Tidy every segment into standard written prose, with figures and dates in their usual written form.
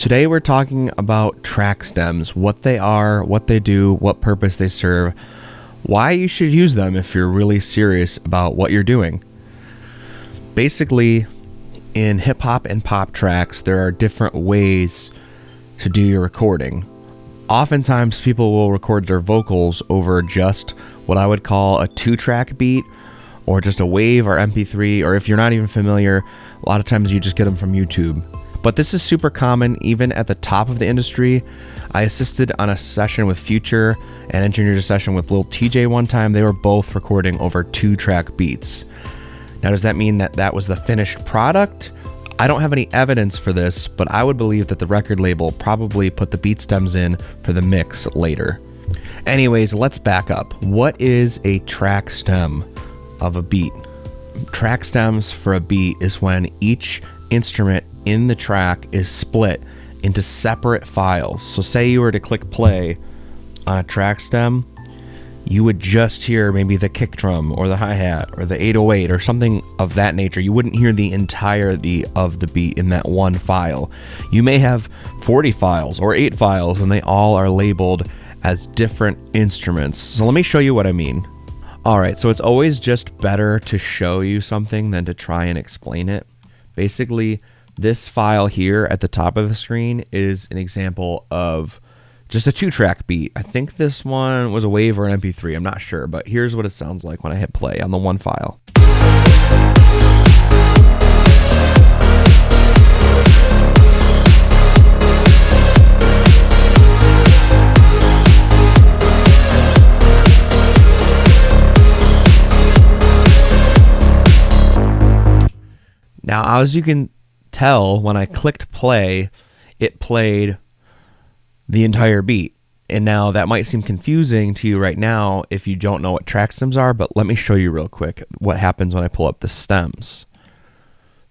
Today we're talking about track stems, what they are, what they do, what purpose they serve, why you should use them if you're really serious about what you're doing. Basically, in hip hop and pop tracks, there are different ways to do your recording. Oftentimes people will record their vocals over just what I would call a 2-track beat, or just a wave or MP3, or if you're not even familiar, a lot of times you just get them from YouTube. But this is super common even at the top of the industry. I assisted on a session with Future and engineered a session with Lil TJ one time. They were both recording over 2-track beats. Now, does that mean that that was the finished product? I don't have any evidence for this, but I would believe that the record label probably put the beat stems in for the mix later. Anyways, let's back up. What is a track stem of a beat? Track stems for a beat is when each instrument in the track is split into separate files. So say you were to click play on a track stem, you would just hear maybe the kick drum or the hi-hat or the 808 or something of that nature. You wouldn't hear the entirety of the beat in that one file. You may have 40 files or 8 files, and they all are labeled as different instruments. So let me show you what I mean. All right, so it's always just better to show you something than to try and explain it. Basically, this file here at the top of the screen is an example of just a 2-track beat. I think this one was a wave or an MP3, I'm not sure, but here's what it sounds like when I hit play on the one file. Now, as you can tell, when I clicked play, it played the entire beat. And now that might seem confusing to you right now if you don't know what track stems are, but let me show you real quick what happens when I pull up the stems.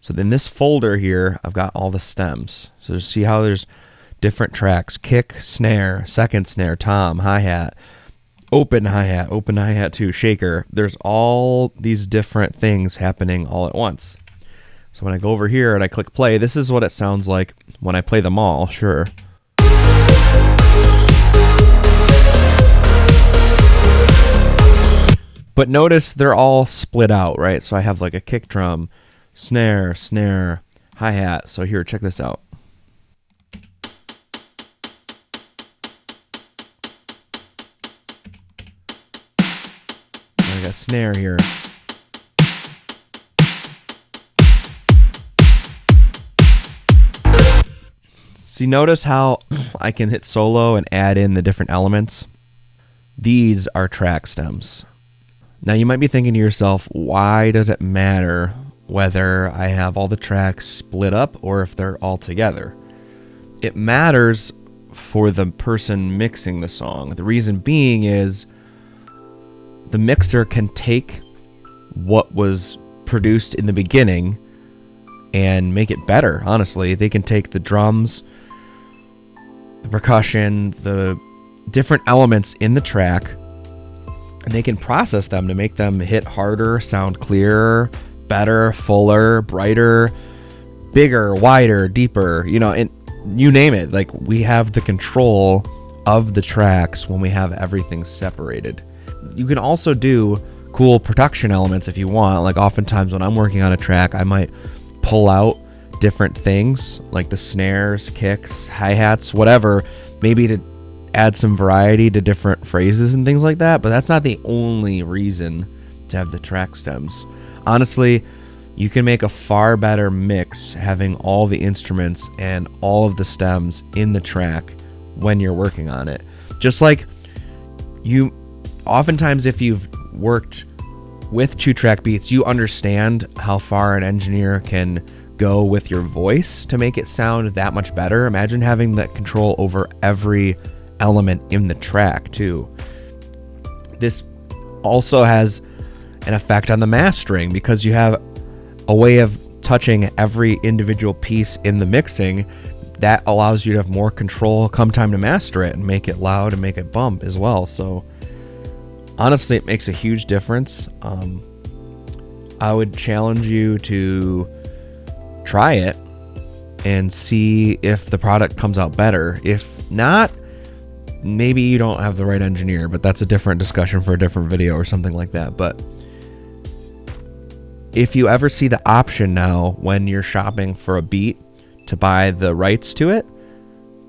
So in this folder here, I've got all the stems. So see how there's different tracks: kick, snare, second snare, tom, hi-hat, open hi-hat 2, shaker. There's all these different things happening all at once. So when I go over here and I click play, this is what it sounds like when I play them all, sure. But notice they're all split out, right? So I have like a kick drum, snare, hi-hat. So here, check this out. I got snare here. See, notice how I can hit solo and add in the different elements? These are track stems. Now you might be thinking to yourself, why does it matter whether I have all the tracks split up or if they're all together? It matters for the person mixing the song. The reason being is the mixer can take what was produced in the beginning and make it better, honestly. They can take the drums, the percussion, the different elements in the track, and they can process them to make them hit harder, sound clearer, better, fuller, brighter, bigger, wider, deeper, and you name it. Like, we have the control of the tracks when we have everything separated. You can also do cool production elements if you want. Like, oftentimes when I'm working on a track, I might pull out different things like the snares, kicks, hi-hats, whatever, maybe to add some variety to different phrases and things like that, but that's not the only reason to have the track stems. Honestly, you can make a far better mix having all the instruments and all of the stems in the track when you're working on it. Just like oftentimes if you've worked with 2-track beats, you understand how far an engineer can go with your voice to make it sound that much better. Imagine having that control over every element in the track too. This also has an effect on the mastering because you have a way of touching every individual piece in the mixing that allows you to have more control come time to master it and make it loud and make it bump as well. So honestly, it makes a huge difference. I would challenge you to try it and see if the product comes out better. If not, maybe you don't have the right engineer, but that's a different discussion for a different video or something like that. But if you ever see the option now when you're shopping for a beat to buy the rights to it,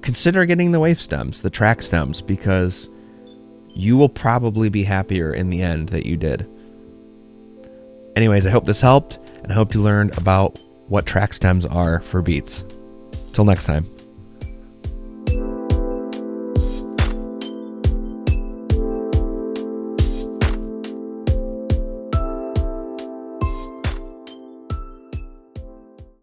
consider getting the wave stems, the track stems, because you will probably be happier in the end that you did. Anyways, I hope this helped, and I hope you learned about what track stems are for beats. Till next time.